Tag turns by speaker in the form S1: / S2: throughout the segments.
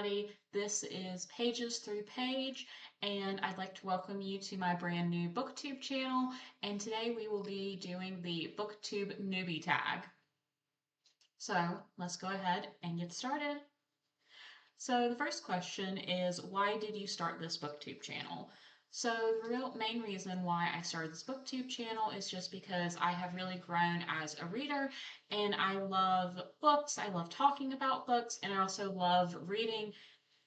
S1: everybody. This is Pages Through Page, and I'd like to welcome you to my brand new Booktube channel. And today we will be doing the Booktube Newbie tag. So let's go ahead and get started. So the first question is, why did you start this Booktube channel? So the real main reason why I started this Booktube channel is just because I have really grown as a reader and I love books, I love talking about books, and I also love reading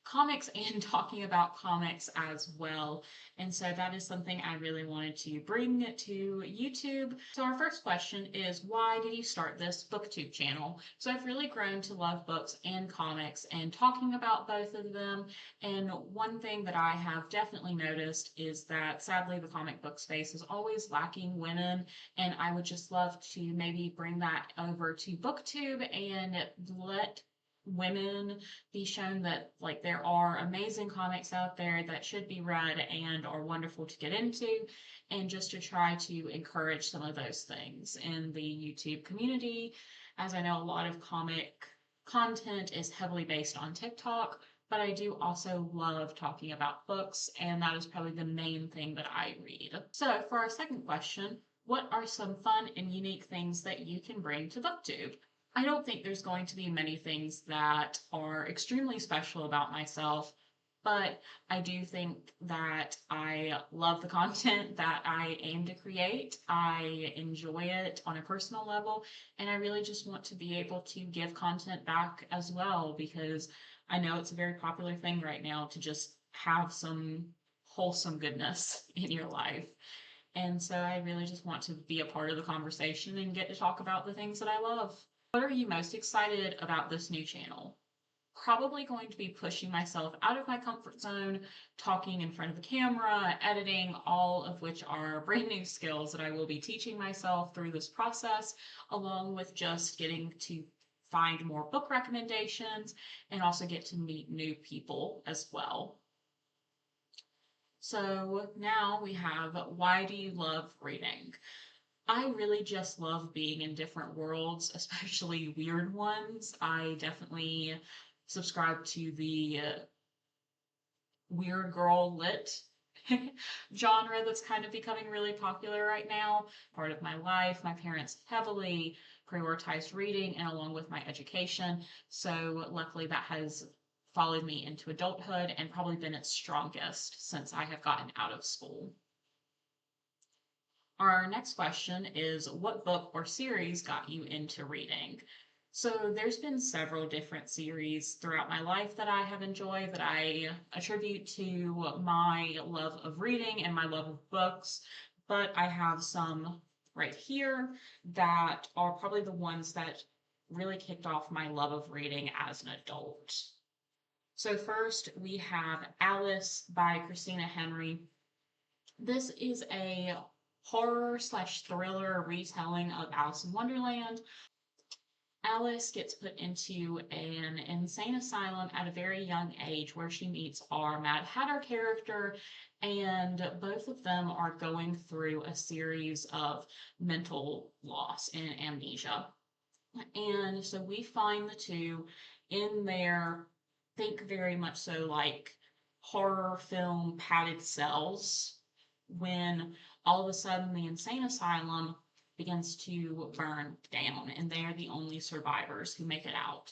S1: comics and talking about comics as well. And so that is something I really wanted to bring to YouTube. So our first question is, why did you start this BookTube channel? So I've really grown to love books and comics and talking about both of them. And one thing that I have definitely noticed is that sadly the comic book space is always lacking women. And I would just love to maybe bring that over to BookTube and let women be shown that like there are amazing comics out there that should be read and are wonderful to get into, and just to try to encourage some of those things in the YouTube community, as I know a lot of comic content is heavily based on TikTok, but I do also love talking about books, and that is probably the main thing that I read. So for our second question, what are some fun and unique things that you can bring to BookTube? I don't think there's going to be many things that are extremely special about myself, but I do think that I love the content that I aim to create. I enjoy it on a personal level, and I really just want to be able to give content back as well, because I know it's a very popular thing right now to just have some wholesome goodness in your life. And so I really just want to be a part of the conversation and get to talk about the things that I love. What are you most excited about this new channel? Probably going to be pushing myself out of my comfort zone, talking in front of the camera, editing, all of which are brand new skills that I will be teaching myself through this process, along with just getting to find more book recommendations and also get to meet new people as well. So now we have, why do you love reading? I really just love being in different worlds, especially weird ones. I definitely subscribe to the weird girl lit genre that's kind of becoming really popular right now. Part of my life, my parents heavily prioritized reading and along with my education. So luckily that has followed me into adulthood and probably been its strongest since I have gotten out of school. Our next question is, what book or series got you into reading? So there's been several different series throughout my life that I have enjoyed that I attribute to my love of reading and my love of books, but I have some right here that are probably the ones that really kicked off my love of reading as an adult. So first we have Alice by Christina Henry. This is a horror/thriller retelling of Alice in Wonderland. Alice gets put into an insane asylum at a very young age where she meets our Mad Hatter character, and both of them are going through a series of mental loss and amnesia. And so we find the two in their, think very much so like horror film padded cells, when all of a sudden the insane asylum begins to burn down and they are the only survivors who make it out.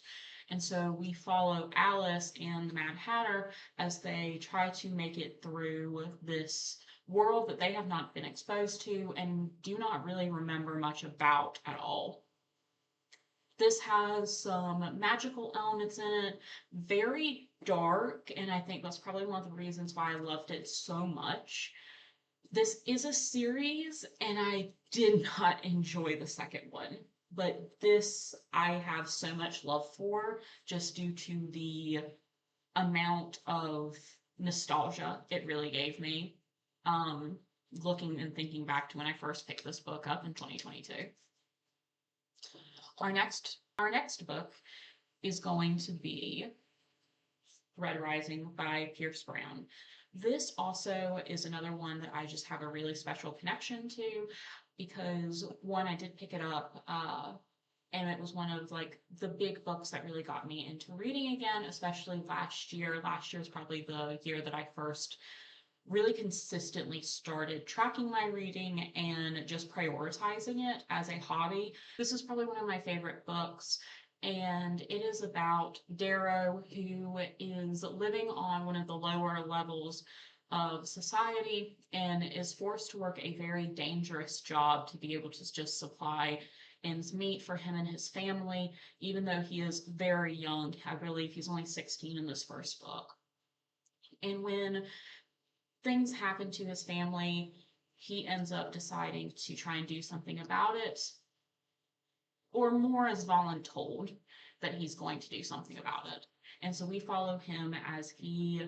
S1: And so we follow Alice and the Mad Hatter as they try to make it through this world that they have not been exposed to and do not really remember much about at all. This has some magical elements in it, very dark, and I think that's probably one of the reasons why I loved it so much. This is a series, and I did not enjoy the second one, but this I have so much love for just due to the amount of nostalgia it really gave me, looking and thinking back to when I first picked this book up in 2022. Our next book is going to be Red Rising by Pierce Brown. This also is another one that I just have a really special connection to because, one, I did pick it up and it was one of like the big books that really got me into reading again, especially last year. Last year was probably the year that I first really consistently started tracking my reading and just prioritizing it as a hobby. This is probably one of my favorite books, and it is about Darrow, who is living on one of the lower levels of society and is forced to work a very dangerous job to be able to just supply ends meet for him and his family, even though he is very young. I believe he's only 16 in this first book. And when things happen to his family, he ends up deciding to try and do something about it, or more is voluntold that he's going to do something about it. And so we follow him as he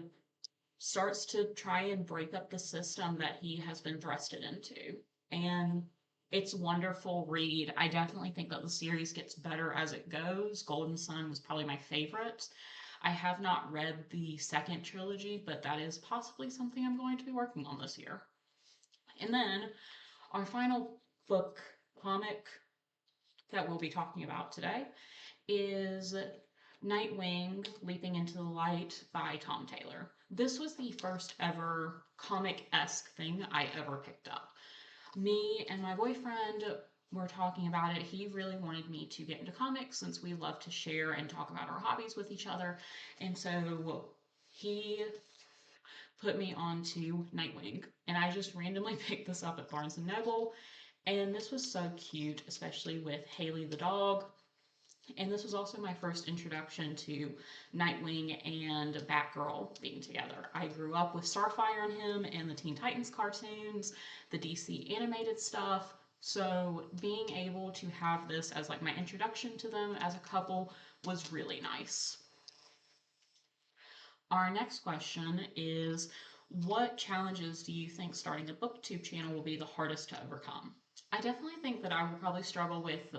S1: starts to try and break up the system that he has been thrusted into. And it's a wonderful read. I definitely think that the series gets better as it goes. Golden Sun was probably my favorite. I have not read the second trilogy, but that is possibly something I'm going to be working on this year. And then our final book comic that we'll be talking about today is Nightwing Leaping into the Light by Tom Taylor. This was the first ever comic-esque thing I ever picked up. Me and my boyfriend were talking about it. He really wanted me to get into comics since we love to share and talk about our hobbies with each other. And so he put me on to Nightwing, and I just randomly picked this up at Barnes & Noble. And this was so cute, especially with Haley the dog. And this was also my first introduction to Nightwing and Batgirl being together. I grew up with Starfire and him and the Teen Titans cartoons, the DC animated stuff. So being able to have this as like my introduction to them as a couple was really nice. Our next question is, what challenges do you think starting a booktube channel will be the hardest to overcome? I definitely think that I will probably struggle with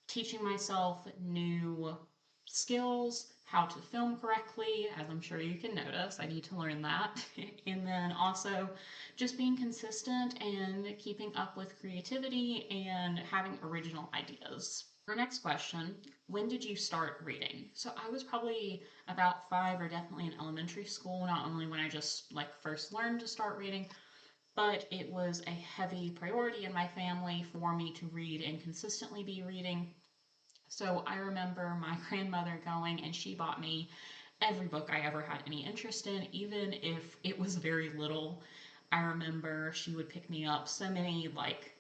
S1: teaching myself new skills, how to film correctly, as I'm sure you can notice, I need to learn that. And then also just being consistent and keeping up with creativity and having original ideas. Our next question, when did you start reading? So I was probably about 5 or definitely in elementary school, not only when I just like first learned to start reading, but it was a heavy priority in my family for me to read and consistently be reading. So I remember my grandmother going and she bought me every book I ever had any interest in, even if it was very little. I remember she would pick me up so many like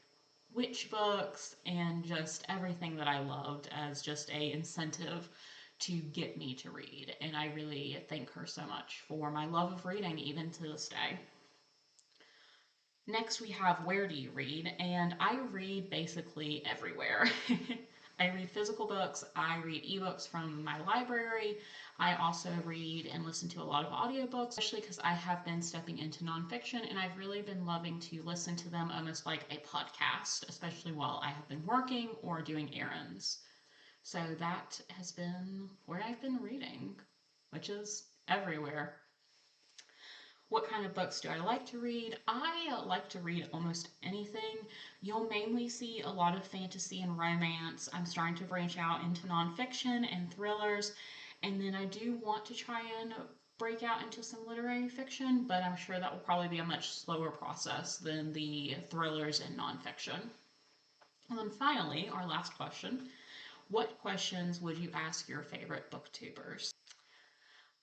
S1: witch books and just everything that I loved as just a incentive to get me to read. And I really thank her so much for my love of reading even to this day. Next we have where do you read? And I read basically everywhere. I read physical books, I read ebooks from my library, I also read and listen to a lot of audiobooks, especially because I have been stepping into nonfiction and I've really been loving to listen to them almost like a podcast, especially while I have been working or doing errands. So that has been where I've been reading, which is everywhere. What kind of books do I like to read? I like to read almost anything. You'll mainly see a lot of fantasy and romance. I'm starting to branch out into nonfiction and thrillers, and then I do want to try and break out into some literary fiction, but I'm sure that will probably be a much slower process than the thrillers and nonfiction. And then finally, our last question, what questions would you ask your favorite booktubers?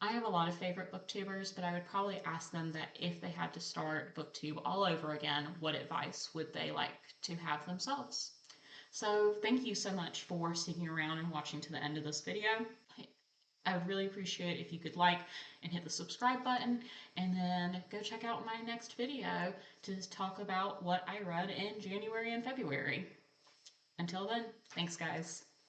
S1: I have a lot of favorite booktubers, but I would probably ask them that if they had to start booktube all over again, what advice would they like to have themselves? So thank you so much for sticking around and watching to the end of this video. I would really appreciate if you could like and hit the subscribe button, and then go check out my next video to talk about what I read in January and February. Until then, thanks guys.